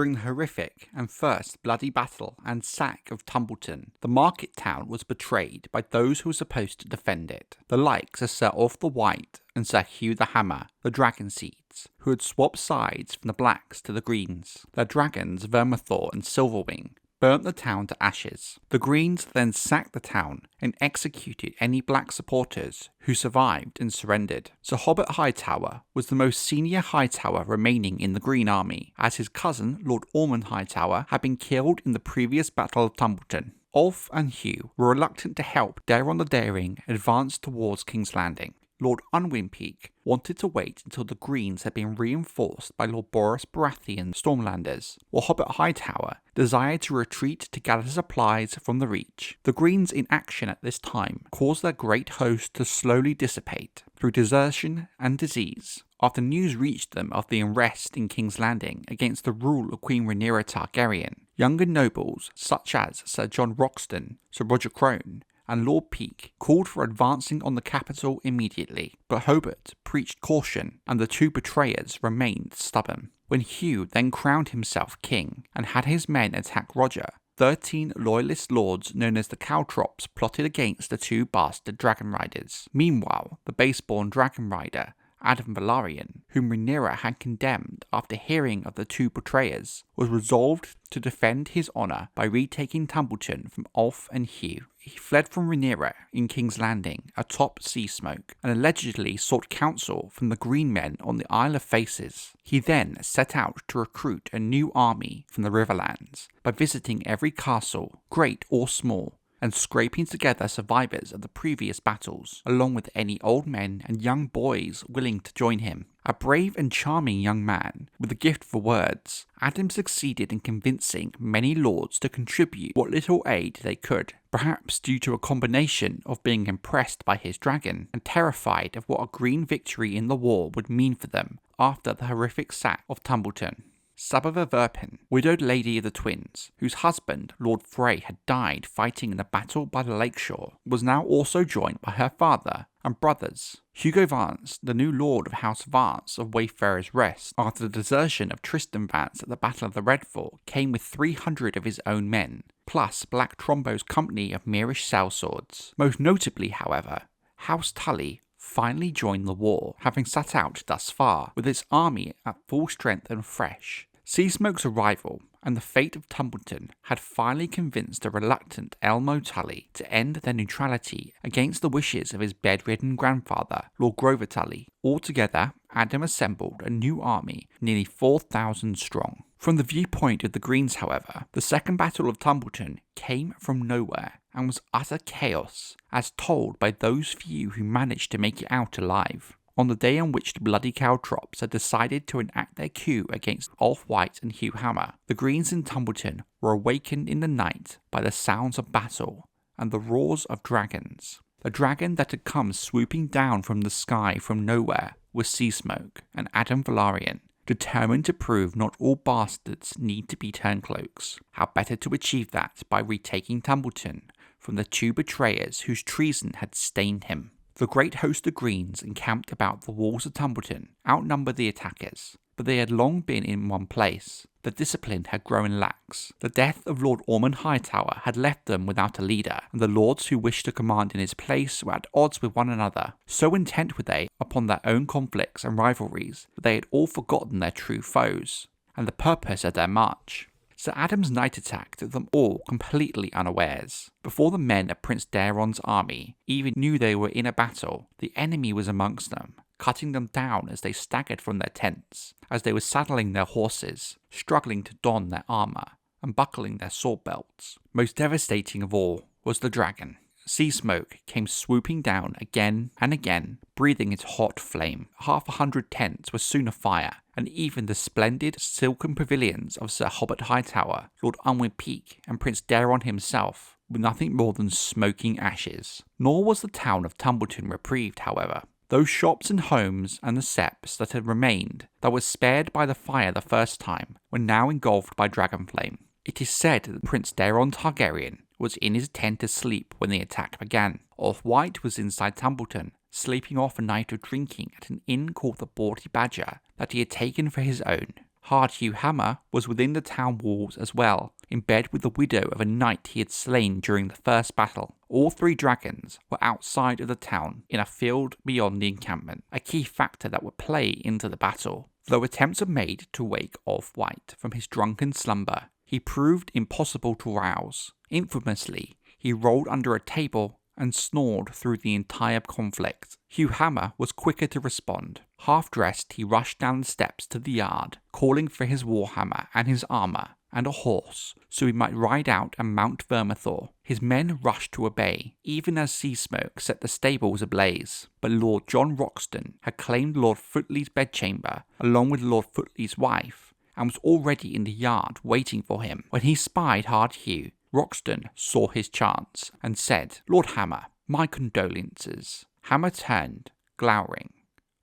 During the horrific and first bloody battle and sack of Tumbleton, the market town was betrayed by those who were supposed to defend it, the likes of Sir Ulf the White and Sir Hugh the Hammer, the Dragonseeds, who had swapped sides from the Blacks to the Greens. Their dragons Vermithor and Silverwing burnt the town to ashes. The Greens then sacked the town and executed any Black supporters who survived and surrendered. Sir Hobbit Hightower was the most senior Hightower remaining in the Green Army, as his cousin Lord Ormond Hightower had been killed in the previous Battle of Tumbleton. Ulf and Hugh were reluctant to help Daeron the Daring advance towards King's Landing. Lord Unwinpeak wanted to wait until the Greens had been reinforced by Lord Boris Baratheon's Stormlanders, while Hobbit Hightower desired to retreat to gather supplies from the Reach. The Greens' inaction at this time caused their great host to slowly dissipate through desertion and disease. After news reached them of the unrest in King's Landing against the rule of Queen Rhaenyra Targaryen, younger nobles such as Sir John Roxton, Sir Roger Crone, and Lord Peake called for advancing on the capital immediately, but Hobart preached caution and the two betrayers remained stubborn. When Hugh then crowned himself king and had his men attack Roger, 13 loyalist lords known as the Caltrops plotted against the two bastard dragon riders. Meanwhile, the base-born dragon rider Addam Velaryon, whom Rhaenyra had condemned after hearing of the two betrayers, was resolved to defend his honour by retaking Tumbleton from Ulf and Hugh. He fled from Rhaenyra in King's Landing atop Sea Smoke and allegedly sought counsel from the Green Men on the Isle of Faces. He then set out to recruit a new army from the Riverlands by visiting every castle, great or small, and scraping together survivors of the previous battles, along with any old men and young boys willing to join him. A brave and charming young man with a gift for words, Addam succeeded in convincing many lords to contribute what little aid they could, perhaps due to a combination of being impressed by his dragon and terrified of what a green victory in the war would mean for them after the horrific sack of Tumbleton. Sababa Verpin, widowed lady of the twins, whose husband, Lord Frey, had died fighting in a battle by the lakeshore, was now also joined by her father and brothers. Hugo Vance, the new lord of House Vance of Wayfarer's Rest, after the desertion of Tristan Vance at the Battle of the Red Fort, came with 300 of his own men, plus Black Trombo's company of Meerish sellswords. Most notably, however, House Tully finally joined the war, having sat out thus far with its army at full strength and fresh. Seasmoke's arrival and the fate of Tumbleton had finally convinced the reluctant Elmo Tully to end their neutrality against the wishes of his bedridden grandfather, Lord Grover Tully. Altogether, Addam assembled a new army nearly 4,000 strong. From the viewpoint of the Greens, however, the Second Battle of Tumbleton came from nowhere and was utter chaos, as told by those few who managed to make it out alive. On the day on which the bloody Caltrops had decided to enact their coup against Ulf White and Hugh Hammer, the Greens in Tumbleton were awakened in the night by the sounds of battle and the roars of dragons. The dragon that had come swooping down from the sky from nowhere was Seasmoke and Addam Velaryon, determined to prove not all bastards need to be turncloaks. How better to achieve that by retaking Tumbleton from the two betrayers whose treason had stained him. The great host of Greens encamped about the walls of Tumbleton outnumbered the attackers, but they had long been in one place. The discipline had grown lax. The death of Lord Ormond Hightower had left them without a leader, and the lords who wished to command in his place were at odds with one another. So intent were they upon their own conflicts and rivalries that they had all forgotten their true foes, and the purpose of their march. Sir Addam's night attack took them all completely unawares. Before the men of Prince Daeron's army even knew they were in a battle, the enemy was amongst them, cutting them down as they staggered from their tents, as they were saddling their horses, struggling to don their armour, and buckling their sword belts. Most devastating of all was the dragon. Seasmoke came swooping down again and again, breathing its hot flame. 100 tents were soon afire, and even the splendid silken pavilions of Sir Hobbit Hightower, Lord Unwinpeak, and Prince Daeron himself were nothing more than smoking ashes. Nor was the town of Tumbleton reprieved, however. Those shops and homes and the septs that had remained, that were spared by the fire the first time, were now engulfed by dragon flame. It is said that Prince Daeron Targaryen was in his tent asleep when the attack began. Ulf White was inside Tumbleton, sleeping off a night of drinking at an inn called the Bawdy Badger that he had taken for his own. Hard Hugh Hammer was within the town walls as well, in bed with the widow of a knight he had slain during the first battle. All 3 dragons were outside of the town, in a field beyond the encampment, a key factor that would play into the battle. Though attempts were made to wake Off-White from his drunken slumber, he proved impossible to rouse. Infamously, he rolled under a table and snored through the entire conflict. Hugh Hammer was quicker to respond. Half-dressed, he rushed down the steps to the yard, calling for his warhammer and his armour and a horse, so he might ride out and mount Vermithor. His men rushed to obey, even as sea smoke set the stables ablaze. But Lord John Roxton had claimed Lord Footley's bedchamber, along with Lord Footley's wife, and was already in the yard waiting for him. When he spied Hard Hugh, Roxton saw his chance, and said, "Lord Hammer, my condolences." Hammer turned, glowering.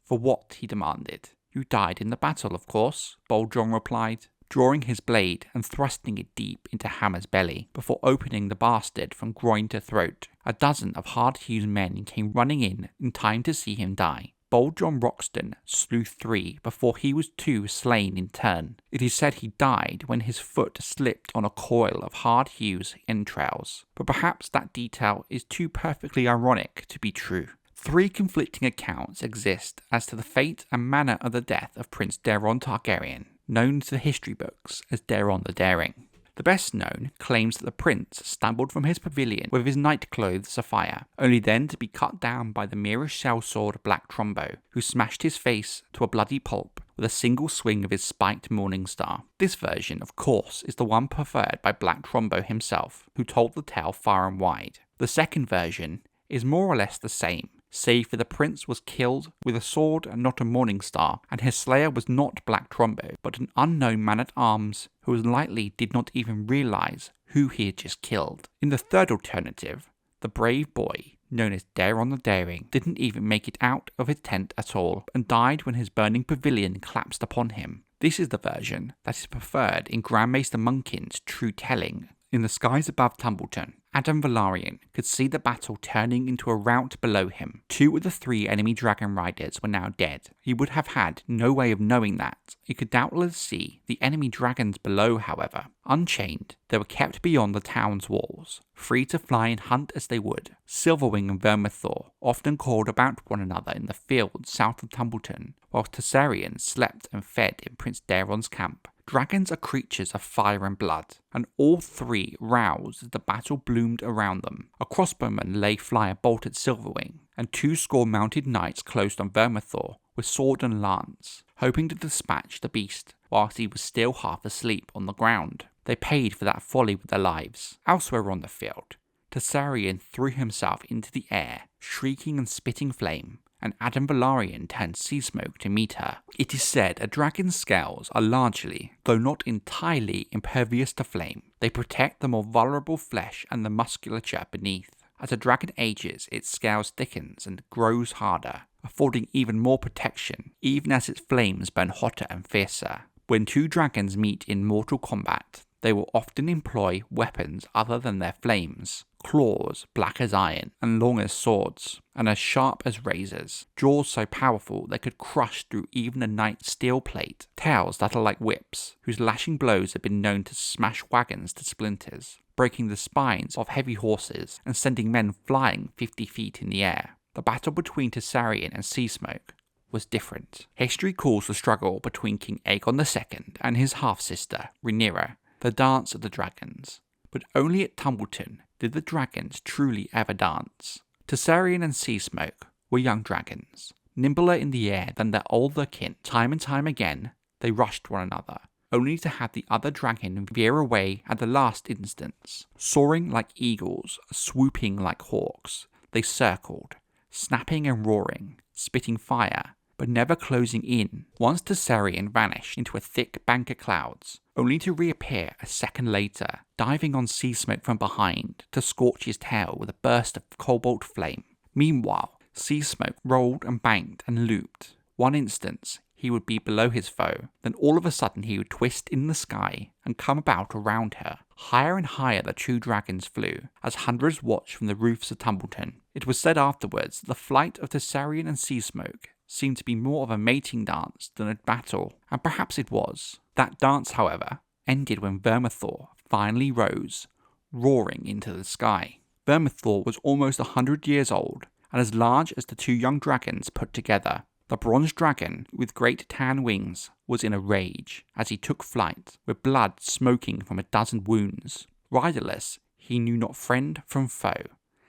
"For what?" he demanded. "You died in the battle, of course," Bold John replied, drawing his blade and thrusting it deep into Hammer's belly, before opening the bastard from groin to throat. A dozen of Hard Hugh's men came running in time to see him die. Bold John Roxton slew 3 before he was 2 slain in turn. It is said he died when his foot slipped on a coil of Hard Hugh's entrails, but perhaps that detail is too perfectly ironic to be true. 3 conflicting accounts exist as to the fate and manner of the death of Prince Daeron Targaryen, known to the history books as Daeron the Daring. The best known claims that the prince stumbled from his pavilion with his night clothes afire, only then to be cut down by the mirror's sellsword Black Trumbo, who smashed his face to a bloody pulp with a single swing of his spiked morning star. This version, of course, is the one preferred by Black Trumbo himself, who told the tale far and wide. The second version is more or less the same, save for the prince was killed with a sword and not a morning star, and his slayer was not Black Trumbo, but an unknown man-at-arms who likely did not even realise who he had just killed. In the third alternative, the brave boy, known as Daeron the Daring, didn't even make it out of his tent at all, and died when his burning pavilion collapsed upon him. This is the version that is preferred in Grand Maester Munkin's true telling. In the skies above Tumbleton, Addam Velaryon could see the battle turning into a rout below him. 2 of the 3 enemy dragon riders were now dead. He would have had no way of knowing that. He could doubtless see the enemy dragons below, however. Unchained, they were kept beyond the town's walls, free to fly and hunt as they would. Silverwing and Vermithor often called about one another in the fields south of Tumbleton, whilst Tessarion slept and fed in Prince Daeron's camp. Dragons are creatures of fire and blood, and all 3 roused as the battle bloomed around them. A crossbowman lay fly a bolt at Silverwing, and 2 mounted knights closed on Vermithor with sword and lance, hoping to dispatch the beast whilst he was still half asleep on the ground. They paid for that folly with their lives. Elsewhere on the field, Tessarion threw himself into the air, shrieking and spitting flame, and Addam Velaryon turned sea smoke to meet her. It is said a dragon's scales are largely, though not entirely, impervious to flame. They protect the more vulnerable flesh and the musculature beneath. As a dragon ages, its scales thickens and grows harder, affording even more protection, even as its flames burn hotter and fiercer. When 2 dragons meet in mortal combat, they will often employ weapons other than their flames. Claws black as iron and long as swords, and as sharp as razors. Jaws so powerful they could crush through even a knight's steel plate. Tails that are like whips, whose lashing blows have been known to smash wagons to splinters, breaking the spines of heavy horses and sending men flying 50 feet in the air. The battle between Tessarion and Sea Smoke was different. History calls the struggle between King Aegon II and his half-sister, Rhaenyra, the Dance of the Dragons. But only at Tumbleton did the dragons truly ever dance. Tessarion and Sea Smoke were young dragons, nimbler in the air than their older kin. Time and time again, they rushed one another, only to have the other dragon veer away at the last instance. Soaring like eagles, swooping like hawks, they circled, snapping and roaring, spitting fire, but never closing in. Once Tessarion vanished into a thick bank of clouds, only to reappear a second later, diving on Sea Smoke from behind to scorch his tail with a burst of cobalt flame. Meanwhile, Sea Smoke rolled and banked and looped. One instance, he would be below his foe, then all of a sudden he would twist in the sky and come about around her. Higher and higher the 2 dragons flew, as hundreds watched from the roofs of Tumbleton. It was said afterwards that the flight of Tessarion and Sea Smoke seemed to be more of a mating dance than a battle, and perhaps it was. That dance, however, ended when Vermithor finally rose, roaring into the sky. Vermithor was almost 100 years old, and as large as the two young dragons put together. The bronze dragon, with great tan wings, was in a rage as he took flight, with blood smoking from a dozen wounds. Riderless, he knew not friend from foe,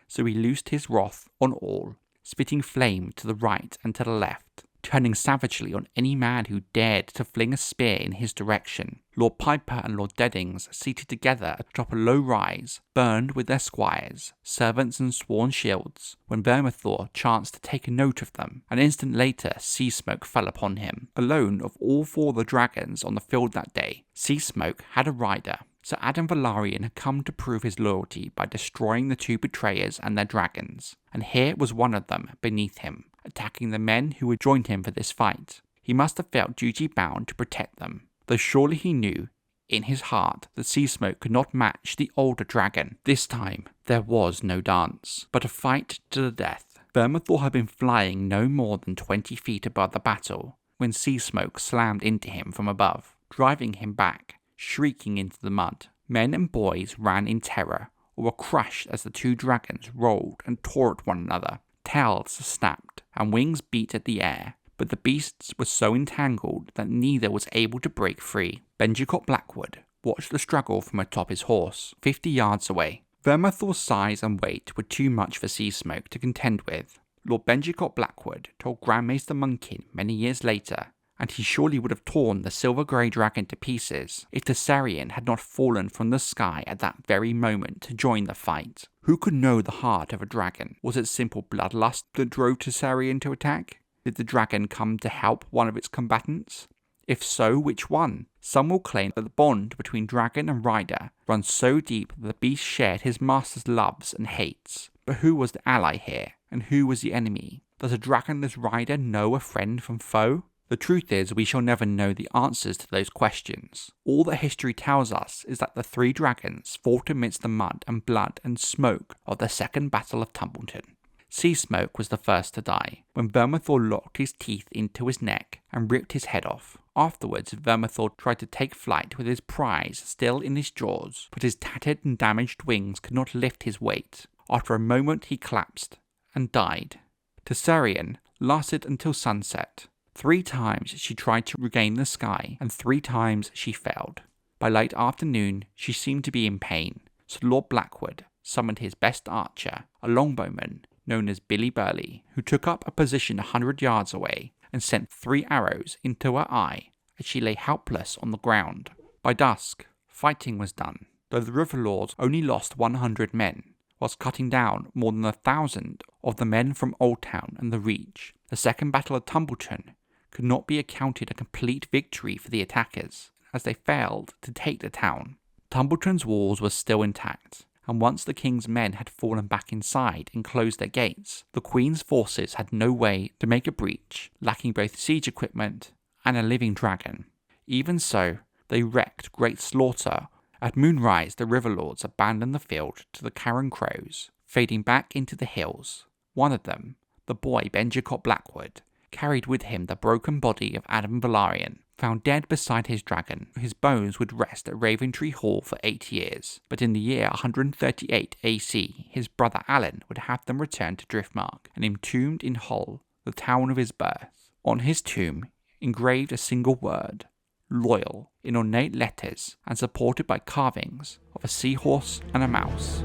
so he loosed his wrath on all, spitting flame to the right and to the left, turning savagely on any man who dared to fling a spear in his direction. Lord Piper and Lord Deddings, seated together atop a low rise, burned with their squires, servants and sworn shields, when Vermithor chanced to take a note of them. An instant later, sea smoke fell upon him. Alone of all four of the dragons on the field that day, Sea Smoke had a rider. Sir Addam Velaryon had come to prove his loyalty by destroying the two betrayers and their dragons, and here was one of them beneath him, attacking the men who had joined him for this fight. He must have felt duty-bound to protect them, though surely he knew, in his heart, that Sea Smoke could not match the older dragon. This time, there was no dance, but a fight to the death. Vermithor had been flying no more than 20 feet above the battle, when Sea Smoke slammed into him from above, driving him back, shrieking into the mud. Men and boys ran in terror, or were crushed as the two dragons rolled and tore at one another. Tails snapped, and wings beat at the air, but the beasts were so entangled that neither was able to break free. Benjicott Blackwood watched the struggle from atop his horse, 50 yards away. Vermithor's size and weight were too much for Sea Smoke to contend with. Lord Benjicott Blackwood told Grand Maester Munkin many years later, and he surely would have torn the silver-grey dragon to pieces if Targaryen had not fallen from the sky at that very moment to join the fight. Who could know the heart of a dragon? Was it simple bloodlust that drove Targaryen to attack? Did the dragon come to help one of its combatants? If so, which one? Some will claim that the bond between dragon and rider runs so deep that the beast shared his master's loves and hates. But who was the ally here, and who was the enemy? Does a dragonless rider know a friend from foe? The truth is, we shall never know the answers to those questions. All that history tells us is that the three dragons fought amidst the mud and blood and smoke of the Second Battle of Tumbleton. Sea Smoke was the first to die, when Vermithor locked his teeth into his neck and ripped his head off. Afterwards, Vermithor tried to take flight with his prize still in his jaws, but his tattered and damaged wings could not lift his weight. After a moment he collapsed and died. Targaryen lasted until sunset. 3 times she tried to regain the sky, and 3 times she failed. By late afternoon, she seemed to be in pain, so Lord Blackwood summoned his best archer, a longbowman known as Billy Burley, who took up a position 100 yards away and sent 3 arrows into her eye as she lay helpless on the ground. By dusk, fighting was done, though the Riverlords only lost 100 men, whilst cutting down more than 1,000 of the men from Oldtown and the Reach. The Second Battle of Tumbleton could not be accounted a complete victory for the attackers, as they failed to take the town. Tumbleton's walls were still intact, and once the king's men had fallen back inside and closed their gates, the queen's forces had no way to make a breach, lacking both siege equipment and a living dragon. Even so, they wreaked great slaughter. At moonrise, the Riverlords abandoned the field to the Karen Crows, fading back into the hills. One of them, the boy Benjicott Blackwood, carried with him the broken body of Addam Velaryon, found dead beside his dragon. His bones would rest at Raventree Hall for 8 years, but in the year 138 AC, his brother Alan would have them returned to Driftmark and entombed in Hull, the town of his birth. On his tomb, engraved a single word, loyal, in ornate letters and supported by carvings of a seahorse and a mouse.